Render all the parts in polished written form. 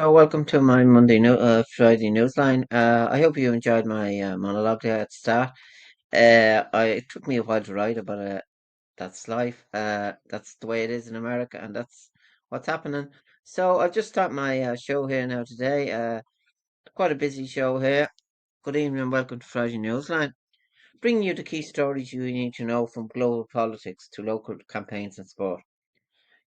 So, welcome to my Friday newsline. I hope you enjoyed my monologue there at the start. It took me a while to write about that's life. That's the way it is in America, and that's what's happening. So, I've just started my show here now today. Quite a busy show here. Good evening and welcome to Friday Newsline, bringing you the key stories you need to know from global politics to local campaigns and sport.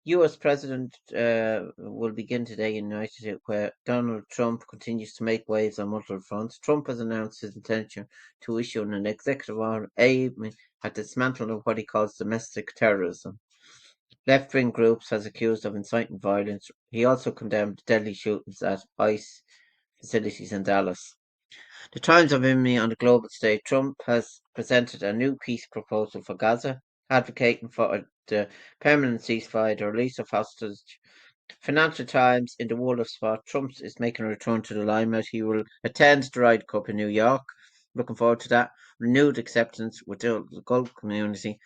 U.S. President will begin today in United States, where Donald Trump continues to make waves on multiple fronts. Trump has announced his intention to issue an executive order aiming at dismantling what he calls domestic terrorism. Left-wing groups has accused of inciting violence. He also condemned deadly shootings at ICE facilities in Dallas. The Times of Enemy on the global stage. Trump has presented a new peace proposal for Gaza, advocating for the permanent ceasefire, the release of hostages. Financial Times in the world of sport. Trump is making a return to the limelight. He will attend the Ryder Cup in New York. Looking forward to that. Renewed acceptance with the golf community.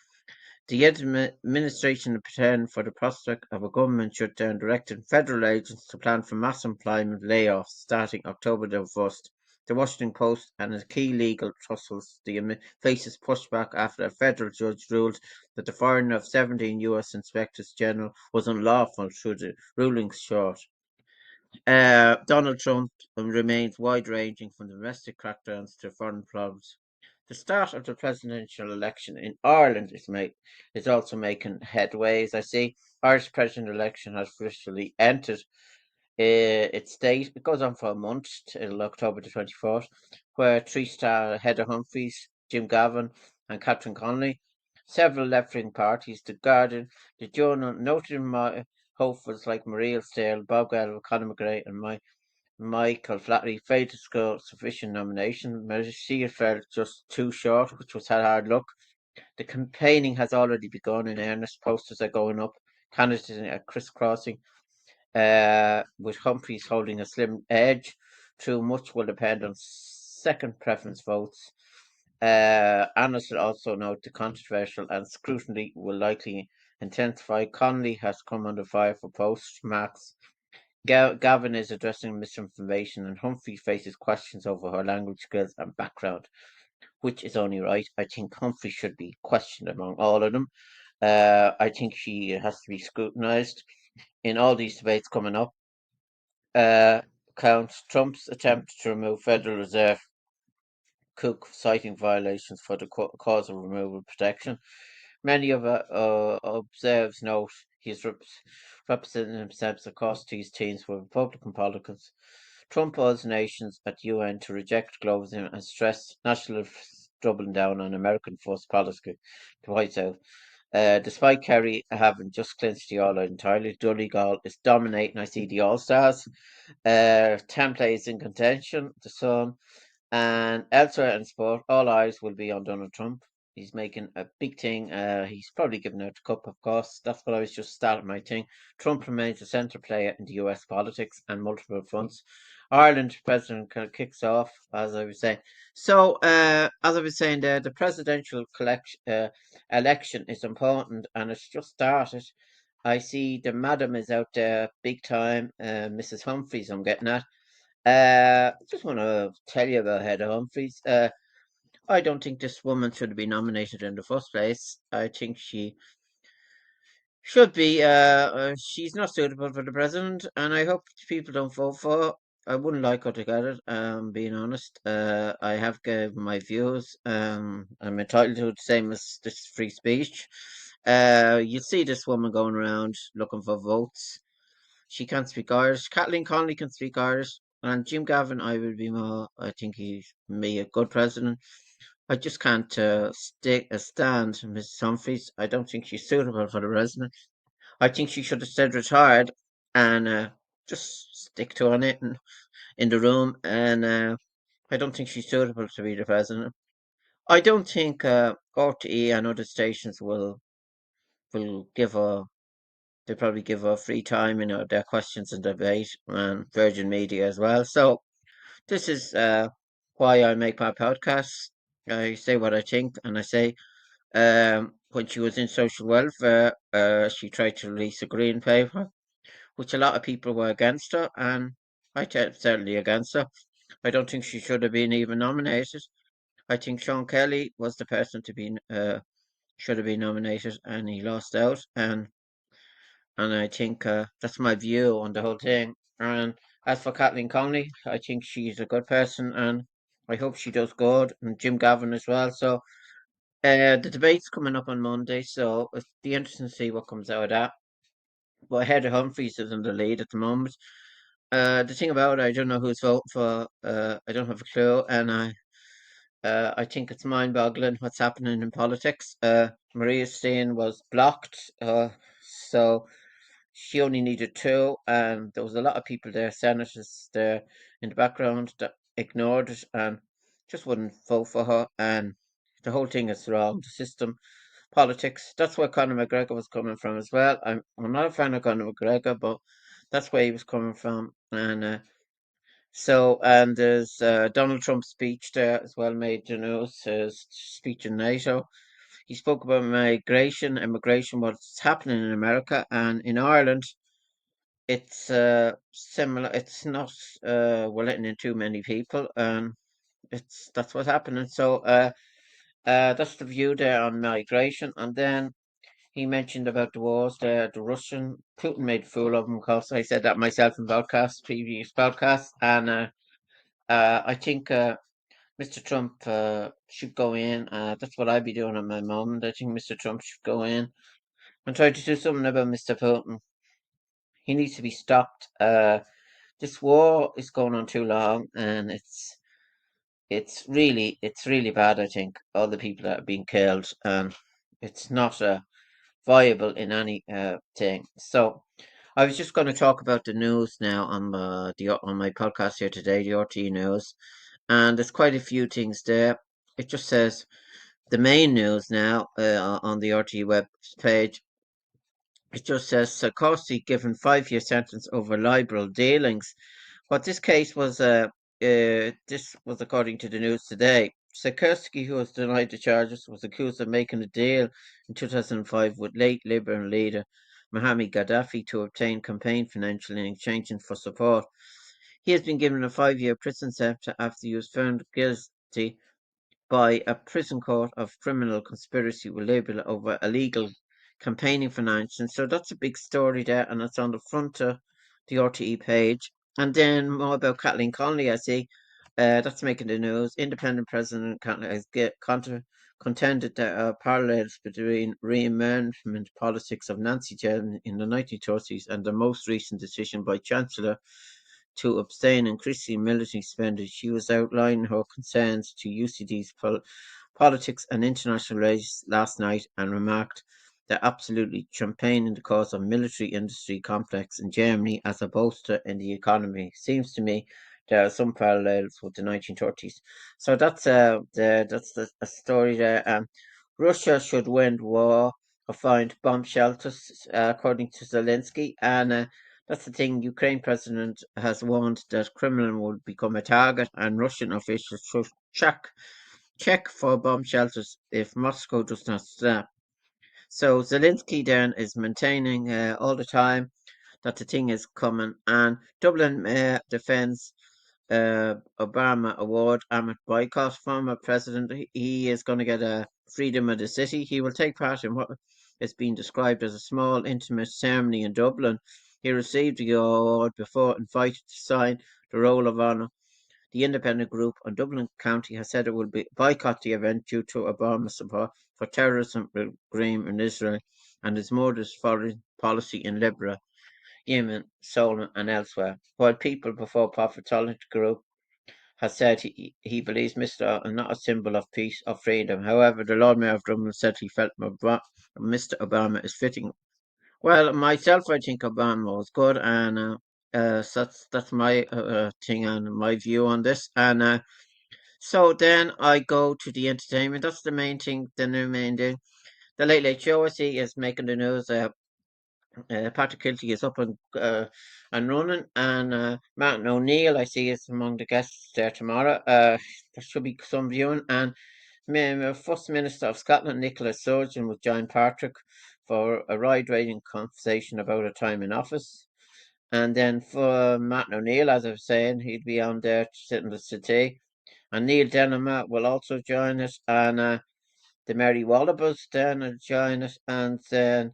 The administration preparing for the prospect of a government shutdown, directing federal agents to plan for mass employment layoffs starting October the 1st. The Washington Post and its key legal tussles faces pushback after a federal judge ruled that the firing of 17 U.S. inspectors general was unlawful through the ruling's short. Donald Trump remains wide-ranging from domestic crackdowns to foreign problems. The start of the presidential election in Ireland is also making headways. I see Irish presidential election has officially entered its date. It goes on for a month till October the 24th, where three-star Heather Humphreys, Jim Gavin, and Catherine Connolly, several left-wing parties, The Guardian, The Journal, noted hopefuls like Maria Stale, Bob Geldof, Conor McGrath, and Michael Flatley failed to score sufficient nomination. Mercia fell just too short, which was hard luck. The campaigning has already begun in earnest. Posters are going up. Candidates are crisscrossing, with Humphreys holding a slim edge. Too much will depend on second preference votes. Analysts will also note the controversial and scrutiny will likely intensify. Connolly has come under fire for postmarks. Gavin is addressing misinformation, and Humphrey faces questions over her language skills and background, which is only right. I think Humphrey should be questioned among all of them. I think she has to be scrutinised in all these debates coming up. Counts Trump's attempt to remove Federal Reserve Cook citing violations for the cause of removal protection. Many of observers note he's representing himself across these teams with Republican politics. Trump urged nations at UN to reject globalism and stressed nationalists doubling down on American first policy. The White House. Despite Kerry having just clinched the All Out entirely, Donegal is dominating. I see the All Stars. Template is in contention. The Sun and elsewhere in sport, all eyes will be on Donald Trump. He's making a big thing. He's probably giving out the cup, of course. That's what I was just starting my thing. Trump remains a centre player in the US politics and multiple fronts. Ireland president kind of kicks off, as I was saying. So, as I was saying there, the presidential election is important and it's just started. I see the madam is out there big time, Mrs. Humphreys, I'm getting at. Just want to tell you about Heather Humphreys. I don't think this woman should be nominated in the first place. I think she should be. She's not suitable for the president, and I hope people don't vote for her. I wouldn't like her to get it. Being honest, I have given my views. I'm entitled to the same as this free speech. You see this woman going around looking for votes. She can't speak Irish. Kathleen Connolly can speak Irish. And Jim Gavin, I will be more. I think he's me a good president. I just can't stand Mrs. Humphreys. I don't think she's suitable for the president. I think she should have stayed retired and just stick to on it in the room. And I don't think she's suitable to be the president. I don't think RTE and other stations will give her. They probably give her free time, their questions and debate, and Virgin Media as well. So this is why I make my podcast. I say what I think, and I say when she was in social welfare, she tried to release a green paper, which a lot of people were against her, and certainly against her. I don't think she should have been even nominated. I think Sean Kelly was the person to be should have been nominated, and he lost out. And I think that's my view on the whole thing. And as for Kathleen Conley, I think she's a good person, and I hope she does good, and Jim Gavin as well. So the debate's coming up on Monday, so it'll be interesting to see what comes out of that. But Heather Humphreys is in the lead at the moment. The thing about it, I don't know who's voting for. I don't have a clue, and I think it's mind-boggling what's happening in politics. Maria Steen was blocked, so she only needed two, and there was a lot of people there, senators there in the background that ignored it and just wouldn't vote for her. And the whole thing is wrong. The system, politics. That's where Conor McGregor was coming from as well. I'm not a fan of Conor McGregor, but that's where he was coming from. And there's Donald Trump's speech there as well made the news. His speech in NATO. He spoke about migration, immigration, what's happening in America and in Ireland. It's similar. It's not we're letting in too many people, and that's what's happening. So that's the view there on migration. And then he mentioned about the wars there. The Russian Putin made a fool of him because I said that myself in previous podcasts, and I think Mr. Trump should go in. That's what I'd be doing at my moment. I think Mr. Trump should go in and try to do something about Mr. Putin. He needs to be stopped. This war is going on too long, and it's really bad. I think all the people that are being killed, and it's not viable in any thing. So I was just going to talk about the news now on on my podcast here today, the RTE news, and there's quite a few things there. It just says the main news now on the RTE web page. It just says Sarkozy given 5-year sentence over liberal dealings. What this case was, this was according to the news today. Sarkozy, who was denied the charges, was accused of making a deal in 2005 with late Liberal leader Mohamed Gaddafi to obtain campaign financing in exchange for support. He has been given a 5-year prison sentence after he was found guilty by a prison court of criminal conspiracy with Libya over illegal campaigning financing. So that's a big story there, and it's on the front of the RTE page. And then more about Kathleen Conley, I see. That's making the news. Independent President Kathleen has contended there are parallels between rearmament politics of Nancy Reagan in the 1930s and the most recent decision by Chancellor to abstain increasing military spending. She was outlining her concerns to UCD's politics and international relations last night and remarked that absolutely champagning the cause of military industry complex in Germany as a bolster in the economy. Seems to me there are some parallels with the 1930s. So that's a story there. Russia should win the war or find bomb shelters, according to Zelensky, and that's the thing. Ukraine president has warned that Kremlin will become a target, and Russian officials should check for bomb shelters if Moscow does not stop. So Zelensky then is maintaining all the time that the thing is coming, and Dublin defends Obama award Ahmed Boycott, former president. He is going to get a freedom of the city. He will take part in what is being described as a small, intimate ceremony in Dublin. He received the award before invited to sign the Roll of Honour. The independent group on Dublin County has said it will boycott the event due to Obama's support for terrorism regime in Israel and his modest foreign policy in Libya, Yemen, Sudan, and elsewhere. While People Before Profit Tolerant Group has said he believes Mr. is not a symbol of peace or freedom. However, the Lord Mayor of Dublin said he felt Mr. Obama is fitting. Well, myself, I think Obama was good, and so that's my thing and my view on this. And so then I go to the entertainment. That's the main thing. The main thing. The Late Late Show, I see, is making the news. Patrick Kilty is up and running, and Martin O'Neill, I see, is among the guests there tomorrow. There should be some viewing, and First Minister of Scotland, Nicola Sturgeon, will join Patrick for a wide-ranging conversation about her time in office. And then for Martin O'Neill, as I was saying, he'd be on there sitting the city. And Neil Denham will also join us. And the Mary Wallabers then will join us. And then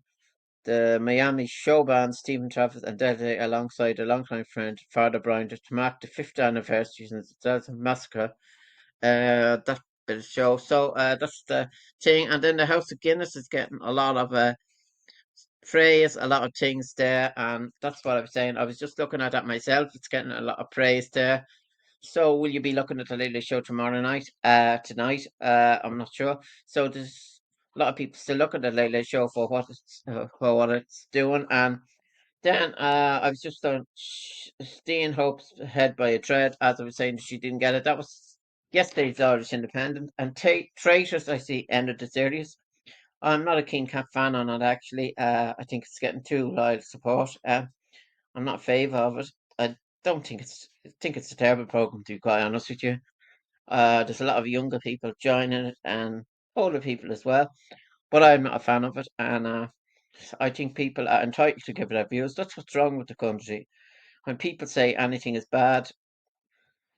the Miami show band, Stephen Travis and Dede, alongside a longtime friend, Father Brian, to mark the fifth anniversary since the Delta Massacre. That bit of show. So that's the thing. And then the House of Guinness is getting a lot of praise, a lot of things there, and that's what I was saying. I was just looking at that myself. It's getting a lot of praise there. So will you be looking at the Late Late Show tomorrow night? Tonight? I'm not sure. So there's a lot of people still looking at the Late Late Show for what it's doing, and then I was just on Steen Hope's head by a thread, as I was saying. She didn't get it. That was yesterday's Irish Independent, and Traitors I see ended the series. I'm not a King Cat fan on it actually. I think it's getting too loyal support. I'm not in favour of it. I don't think I think it's a terrible program to be quite honest with you. There's a lot of younger people joining it and older people as well, but I'm not a fan of it. And I think people are entitled to give their views. That's what's wrong with the country. When people say anything is bad,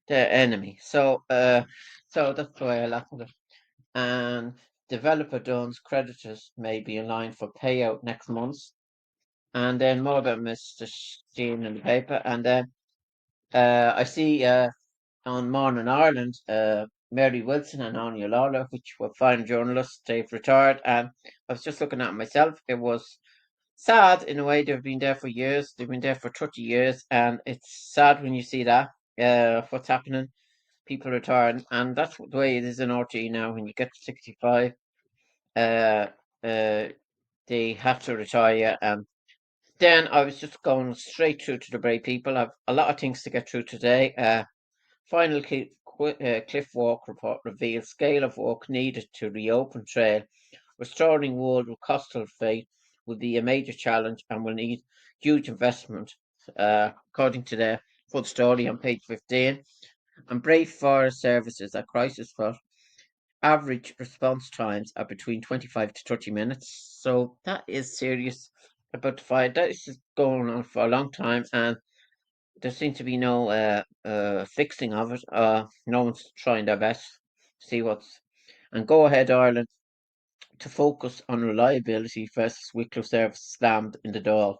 they're enemy. So that's the way I look at it. And developer Dunn's creditors may be in line for payout next month. And then more about Mr. Sheen in the paper. And then I see on Morning Ireland, Mary Wilson and Anya Lawler, which were fine journalists, they've retired. And I was just looking at it myself. It was sad in a way. They've been there for years. They've been there for 30 years. And it's sad when you see that, what's happening. People retiring. And that's the way it is in RTE now. When you get to 65, uh, uh, they have to retire. And then I was just going straight through to the Bray people. I've a lot of things to get through today. Final Cliff Walk report reveals scale of work needed to reopen trail. Restoring Wold with coastal fate will be a major challenge and will need huge investment, according to the full story on page 15. And Bray Forest Services, a crisis for average response times are between 25 to 30 minutes. So that is serious. About the fire, that is going on for a long time, and there seems to be no fixing of it. No one's trying their best to see what's. And Go Ahead Ireland to focus on reliability versus Wicklow service slammed in the door.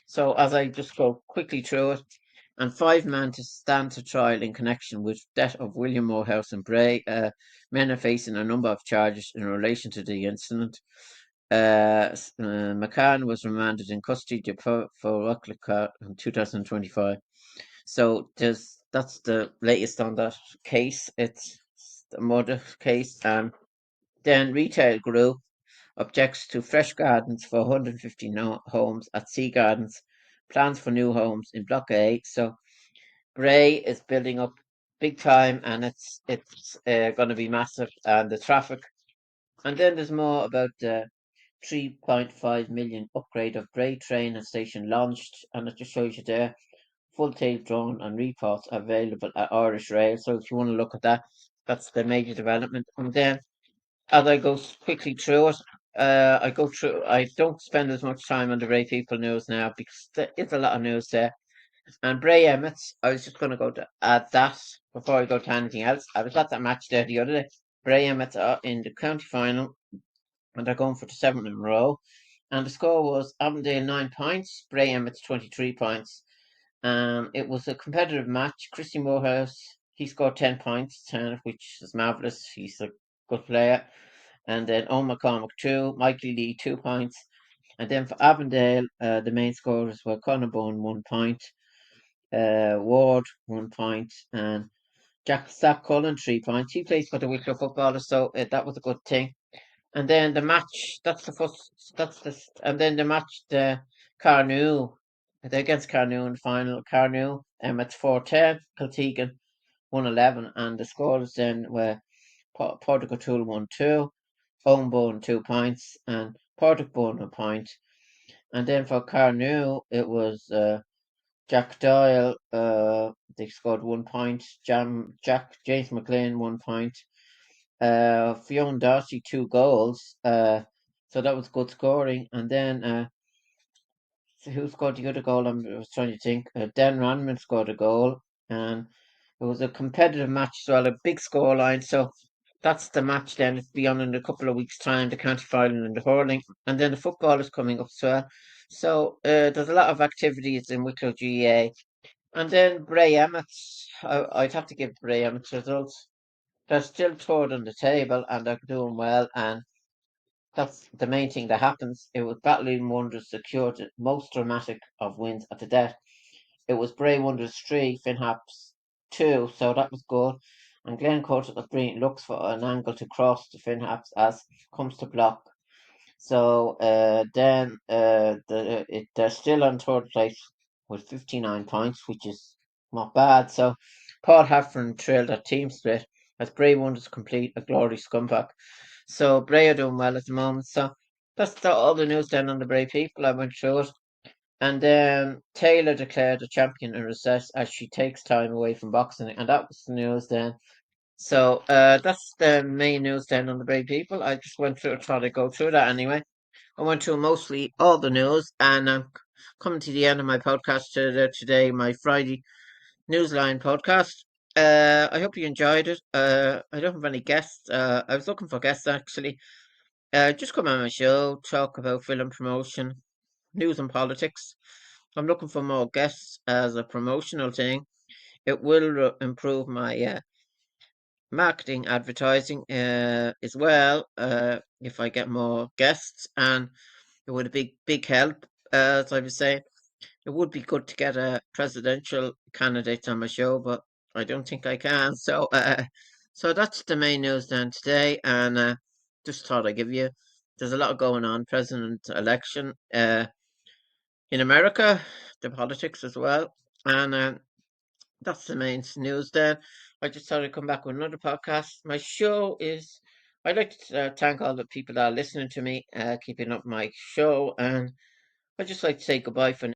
So as I just go quickly through it, and five men to stand to trial in connection with death of William Morehouse and Bray. Men are facing a number of charges in relation to the incident. McCann was remanded in custody for Wicklow Gaa in 2025. So that's the latest on that case. It's the murder case. And then Retail Group objects to fresh gardens for 150 homes at Sea Gardens, plans for new homes in Block A. So Bray is building up big time, and it's going to be massive, and the traffic. And then there's more about the 3.5 million upgrade of Bray train and station launched, and it just shows you there. Full tail drone and reports available at Irish Rail. So if you want to look at that, that's the major development. And then as I go quickly through it, I go through. I don't spend as much time on the Bray People News now because there is a lot of news there. And Bray Emmets, I was just going to go to add that before I go to anything else. I was at that match there the other day. Bray Emmets are in the county final and they're going for the seventh in a row. And the score was Avondale 9 points, Bray Emmets 23 points. It was a competitive match. Christy Morehouse, he scored 10 points, 10 which is marvellous. He's a good player. And then Owen McCormick 2, Mikey Lee 2 points. And then for Avondale, the main scorers were Conor Bone 1 point, Ward 1 point, and Zach Cullen 3 points. He plays for the Wicklow footballers, so that was a good thing. And then the match, that's the first, and then the match, the Carnew, they're against Carnew in the final. Carnew, it's 4-10, Kiltegan 1-11, and the scores then were Portico 1-2, Ownbone 2 points, and Portico 1 point. And then for Carnew, it was Jack Doyle, they scored 1 point. James McLean 1 point. Fionn Darcy 2 goals. So that was good scoring. And then So who scored the other goal? I was trying to think. Dan Ranman scored a goal, and it was a competitive match as well, a big score line. So that's the match then. It'll be on in a couple of weeks' time, the county final and the hurling. And then the football is coming up as well. So there's a lot of activities in Wicklow GA. And then Bray Emmets, I'd have to give Bray Emmets results. They're still third on the table and they're doing well. And that's the main thing that happens. It was Battling Wonders secured the most dramatic of wins at the death. It was Bray Wonders 3, Finhaps 2, so that was good. And Glencourt at Breen looks for an angle to cross the Finhaps as comes to block. So they're still on third place with 59 points, which is not bad. So Paul Heffron trailed their team split as Bray Wonders complete a glorious comeback. So Bray are doing well at the moment. So all the news then on the Bray people. I went through it. And then Taylor declared a champion in recess as she takes time away from boxing, and that was the news then. So that's the main news then on the Bray people. I just went through, try to go through that anyway. I went through mostly all the news, and I'm coming to the end of my podcast today, my Friday Newsline podcast. I hope you enjoyed it. I don't have any guests. I was looking for guests actually. Just come on my show, talk about film promotion, news and politics. I'm looking for more guests as a promotional thing. It will improve my marketing advertising as well if I get more guests, and it would be big help. As I was saying, it would be good to get a presidential candidate on my show, but I don't think I can. So that's the main news then today, and just thought I'd give you. There's a lot going on, president election in America, the politics as well, and that's the main news then. I just thought I'd come back with another podcast. My show is. I'd like to thank all the people that are listening to me, keeping up my show, and I'd just like to say goodbye for